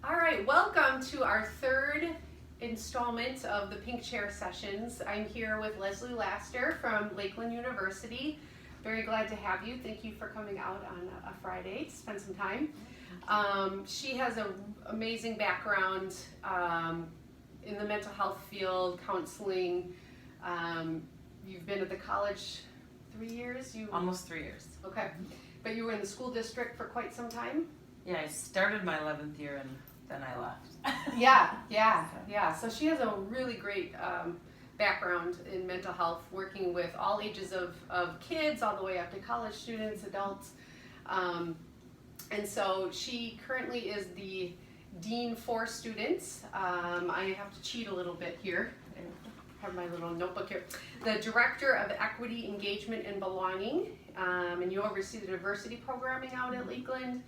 All right, welcome to our third installment of the Pink Chair Sessions. I'm here with Leslie Laster from Lakeland University. Very glad to have you. Thank you for coming out on a Friday to spend some time. She has an amazing background in the mental health field, counseling. You've been at the college 3 years? Almost 3 years. Okay, but you were in the school district for quite some time? Yeah, I started my 11th year and then I left. Yeah. So she has a really great background in mental health, working with all ages of kids, all the way up to college students, adults. And so she currently is the Dean for Students. I have to cheat a little bit here. I have my little notebook here. The Director of Equity, Engagement, and Belonging. And you oversee the diversity programming out at Lakeland,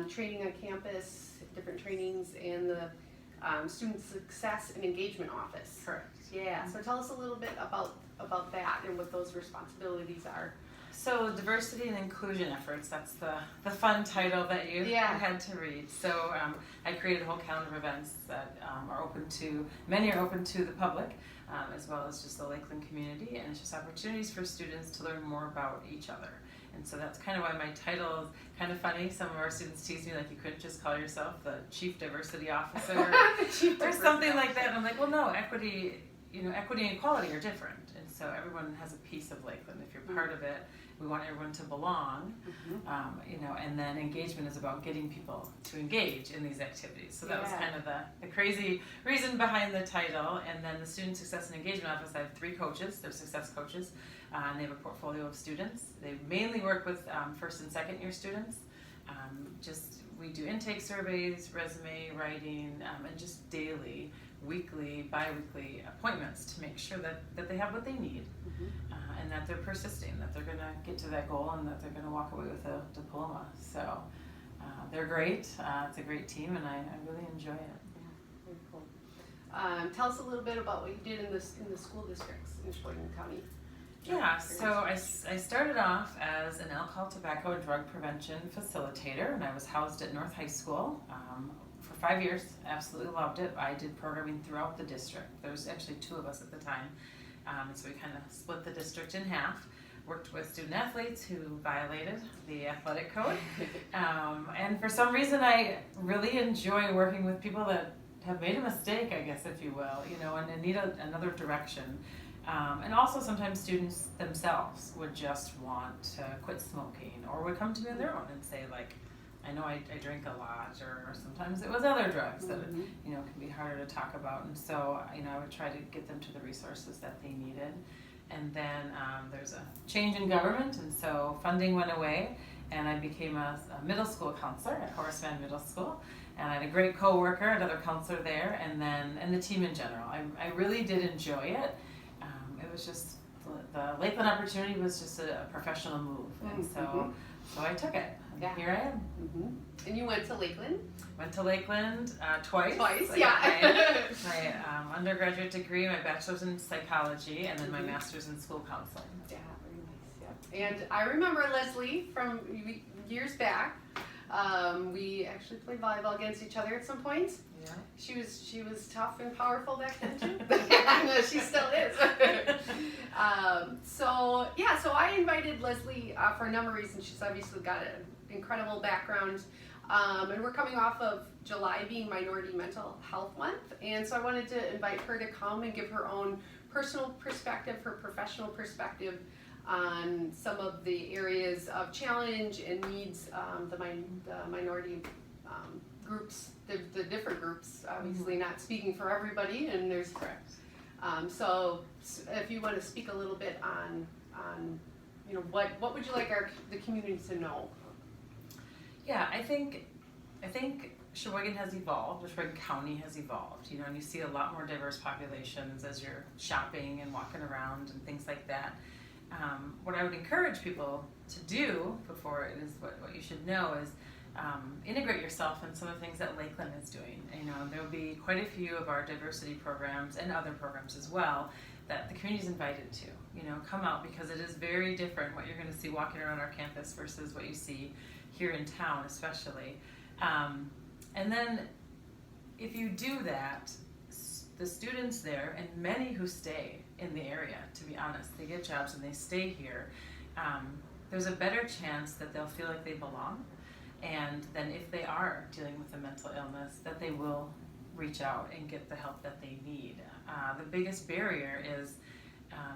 training on campus, different trainings, and the Student Success and Engagement Office. Correct. Yeah, so tell us a little bit about that and what those responsibilities are. So diversity and inclusion efforts, that's the fun title that you had to read. So I created a whole calendar of events that are open to, many are open to the public, as well as just the Lakeland community, and it's just opportunities for students to learn more about each other. And so that's kind of why my title is kind of funny. Some of our students tease me like, you couldn't just call yourself the Chief Diversity Officer or something like that. And I'm like, well, no, equity and equality are different. And so everyone has a piece of Lakeland. If you're part of it, we want everyone to belong, and then engagement is about getting people to engage in these activities. So that was kind of the crazy reason behind the title. And then the Student Success and Engagement Office, I have 3 coaches. They're success coaches, and they have a portfolio of students. They mainly work with first and second year students. We do intake surveys, resume writing, and just daily, weekly, bi-weekly appointments to make sure that they have what they need, and that they're persisting, that they're going to get to that goal, and that they're going to walk away with a diploma. So they're great. It's a great team, and I really enjoy it. Yeah, very cool. Tell us a little bit about what you did in the school districts in Sheboygan County. Yeah, so I started off as an alcohol, tobacco, and drug prevention facilitator, and I was housed at North High School for 5 years. Absolutely loved it. I did programming throughout the district. There was actually 2 of us at the time, so we kind of split the district in half. Worked with student athletes who violated the athletic code, and for some reason I really enjoy working with people that have made a mistake, I guess, if you will, and need another direction. And also sometimes students themselves would just want to quit smoking, or would come to me on their own and say, like, I know I drink a lot, or sometimes it was other drugs that can be harder to talk about. And so I would try to get them to the resources that they needed. And then there's a change in government, and so funding went away, and I became a middle school counselor at Horace Mann Middle School. And I had a great co-worker, another counselor there, and the team in general. I really did enjoy it. It was just, the Lakeland opportunity was just a professional move, and so I took it, and here I am. And you went to Lakeland? Went to Lakeland twice. Twice, My undergraduate degree, my bachelor's in psychology, and then my master's in school counseling. Yeah, very nice. Yeah. And I remember Leslie from years back. We actually played volleyball against each other at some point. Yeah. She was tough and powerful back then too. She still is. So I invited Leslie for a number of reasons. She's obviously got an incredible background, and we're coming off of July being Minority Mental Health Month, and so I wanted to invite her to come and give her own personal perspective, her professional perspective on some of the areas of challenge and needs the minority groups, the different groups, obviously not speaking for everybody, and there's correct. So if you want to speak a little bit on what would you like the community to know? Yeah, I think Sheboygan has evolved, Sheboygan County has evolved, and you see a lot more diverse populations as you're shopping and walking around and things like that. What I would encourage people to do before it is what you should know is integrate yourself in some of the things that Lakeland is doing. There will be quite a few of our diversity programs and other programs as well that the community is invited to. Come out, because it is very different what you're going to see walking around our campus versus what you see here in town, especially. And then if you do that, the students there, and many who stay in the area, to be honest, they get jobs and they stay here, there's a better chance that they'll feel like they belong. And then if they are dealing with a mental illness, that they will reach out and get the help that they need. The biggest barrier is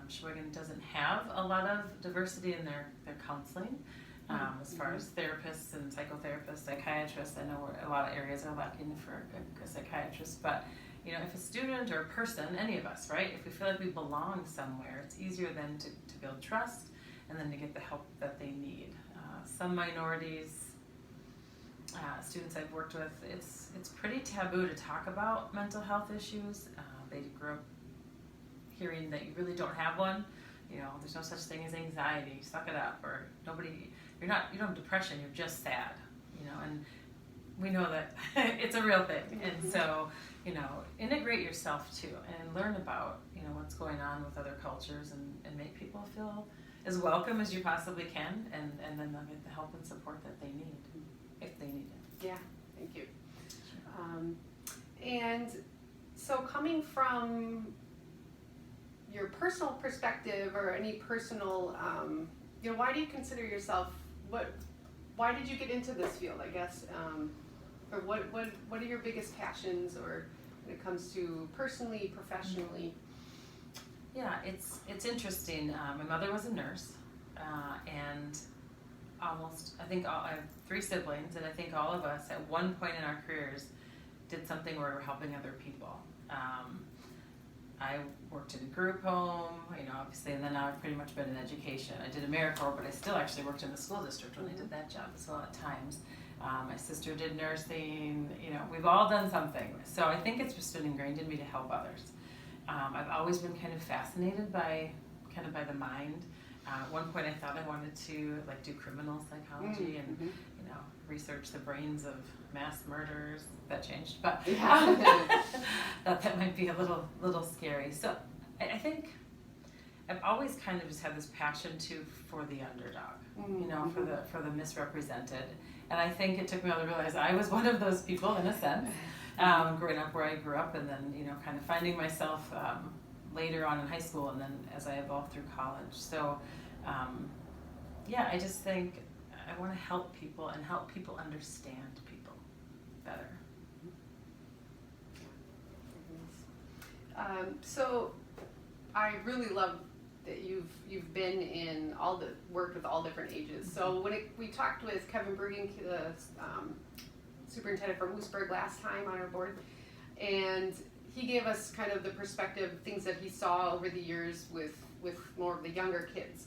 Sheboygan doesn't have a lot of diversity in their counseling. As far as therapists and psychotherapists, psychiatrists, I know a lot of areas are lacking for a psychiatrist, but you know, if a student or a person, any of us, right, if we feel like we belong somewhere, it's easier then to build trust and then to get the help that they need. Some minorities, students I've worked with, it's pretty taboo to talk about mental health issues. They grew up hearing that you really don't have one. You know, there's no such thing as anxiety, suck it up, or you don't have depression, you're just sad, you know, and we know that it's a real thing. And so, you know, integrate yourself too and learn about, you know, what's going on with other cultures and make people feel as welcome as you possibly can, and then they'll get the help and support that they need, if they need it. Yeah, thank you. And so coming from your personal perspective or any personal, you know, why do you consider yourself, why did you get into this field, I guess, or what are your biggest passions, or when it comes to personally, professionally? Yeah, it's interesting. My mother was a nurse, and I have 3 siblings, and I think all of us at one point in our careers did something where we were helping other people. I worked in a group home, you know, obviously, and then I've pretty much been in education. I did AmeriCorps, but I still actually worked in the school district when I did that job as well at times. My sister did nursing, you know, we've all done something. So I think it's just been ingrained in me to help others. I've always been kind of fascinated by the mind. At one point I thought I wanted to do criminal psychology and, you know, research the brains of mass murderers. That changed, but that might be a little scary. So I think I've always kind of just had this passion too for the underdog, you know, for the misrepresented. And I think it took me a while to realize I was one of those people in a sense, growing up where I grew up, and then, you know, kind of finding myself later on in high school, and then as I evolved through college. So yeah, I just think I want to help people and help people understand people better. So I really love that you've been in worked with all different ages. So when we talked with Kevin Bergen, the superintendent from Moosburg last time on our board, and he gave us kind of the perspective, things that he saw over the years with more of the younger kids.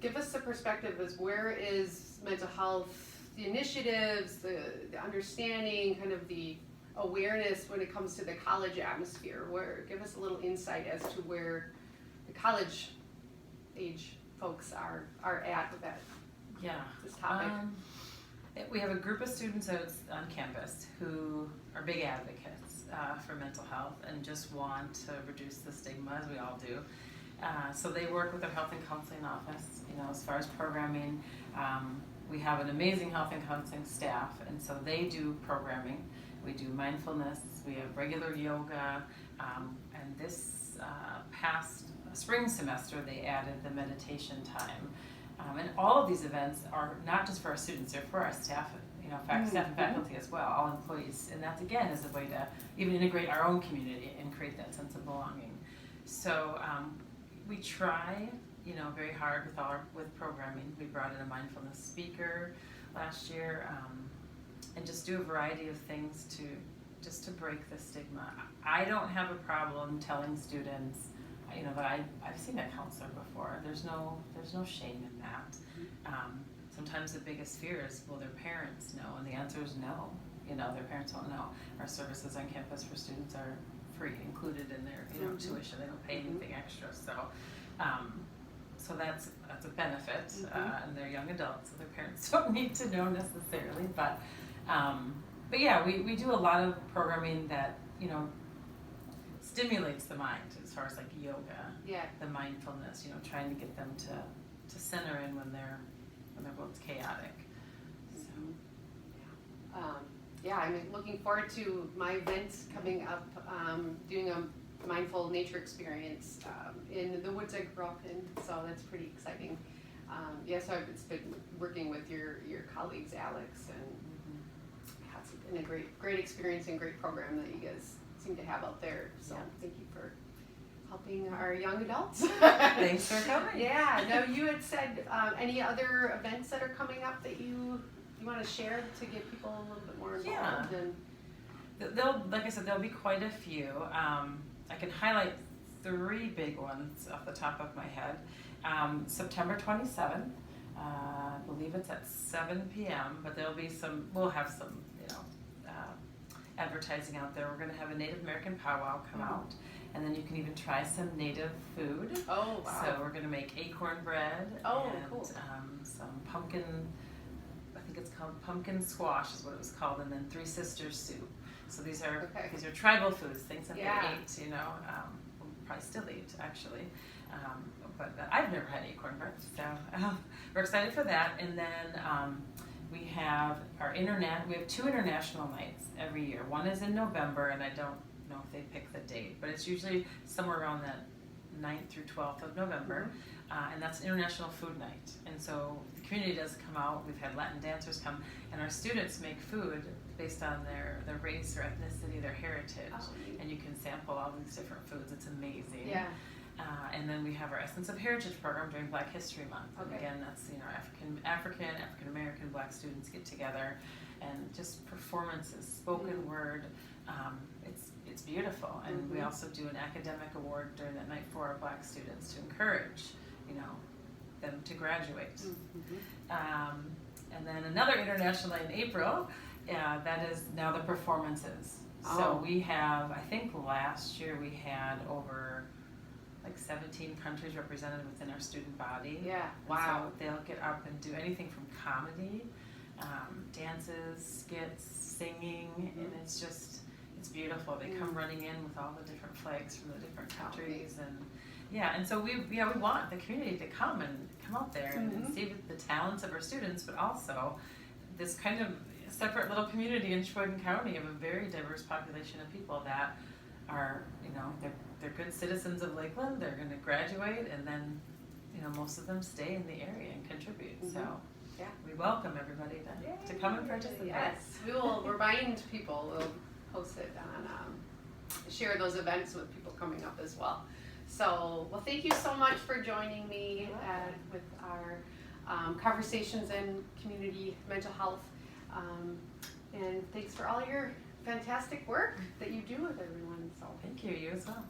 Give us the perspective as where is mental health, the initiatives, the understanding, kind of the awareness when it comes to the college atmosphere. Give us a little insight as to where the college age folks are at with that. Yeah. This topic. We have a group of students on campus who are big advocates for mental health and just want to reduce the stigma, as we all do. So they work with our health and counseling office, you know, as far as programming. We have an amazing health and counseling staff, and so they do programming. We do mindfulness, we have regular yoga, and this past spring semester they added the meditation time. And all of these events are not just for our students, they're for our staff, you know, staff and faculty as well, all employees. And that again is a way to even integrate our own community and create that sense of belonging. So we try, you know, very hard with programming. We brought in a mindfulness speaker last year, and just do a variety of things to break the stigma. I don't have a problem telling students, you know, that I've seen a counselor before. There's no shame in that. Sometimes the biggest fear is, will their parents know? And the answer is no. You know, their parents won't know. Our services on campus for students are free, included in their, you know, tuition. They don't pay anything extra. So, so that's a benefit. And they're young adults, so their parents don't need to know necessarily. But yeah, we do a lot of programming that, you know, stimulates the mind as far as like yoga, the mindfulness, you know, trying to get them to center in when their world's chaotic. So Yeah, I'm looking forward to my event coming up, doing a mindful nature experience in the woods I grew up in, so that's pretty exciting. So it's been working with your colleagues, Alex, and it's been a great experience and great program that you guys seem to have out there. So thank you for helping our young adults. Thanks for coming. Yeah. No, you had said any other events that are coming up that you want to share to get people a little bit more involved? Like I said, there'll be quite a few. I can highlight 3 big ones off the top of my head. September 27th, I believe it's at 7 p.m., but we'll have some, advertising out there. We're going to have a Native American powwow come out, and then you can even try some native food. Oh, wow. So we're going to make acorn bread and cool. Some pumpkin, I think it's called pumpkin squash is what it was called, and then Three Sisters soup. So these are tribal foods, things that they ate, we'll probably still eat actually. But I've never had acorn bread, so we're excited for that. And then we have we have 2 international nights every year. One is in November, and I don't know if they pick the date, but it's usually somewhere around that 9th through 12th of November, and that's International Food Night. And so the community does come out. We've had Latin dancers come, and our students make food based on their race or ethnicity, their heritage, and you can sample all these different foods. It's amazing. Yeah. And then we have our Essence of Heritage program during Black History Month. And again, that's African American Black students get together, and just performances, spoken word. It's beautiful. And we also do an academic award during that night for our Black students to encourage, them to graduate. And then another international night in April. That is now the performances. So we have, I think last year we had over 17 countries represented within our student body. Yeah, wow. So they'll get up and do anything from comedy, dances, skits, singing, and it's beautiful. They come running in with all the different flags from the different countries, and so we want the community to come out there and see the talents of our students, but also this kind of separate little community in Sheboygan County of a very diverse population of people that are, they're good citizens of Lakeland. They're going to graduate, and then, most of them stay in the area and contribute. So, we welcome everybody to come and participate. Yes, we will remind people. We'll post it on, share those events with people coming up as well. So, well, thank you so much for joining me with our conversations in community mental health, and thanks for all your fantastic work that you do with everyone. So, thank you. You as well.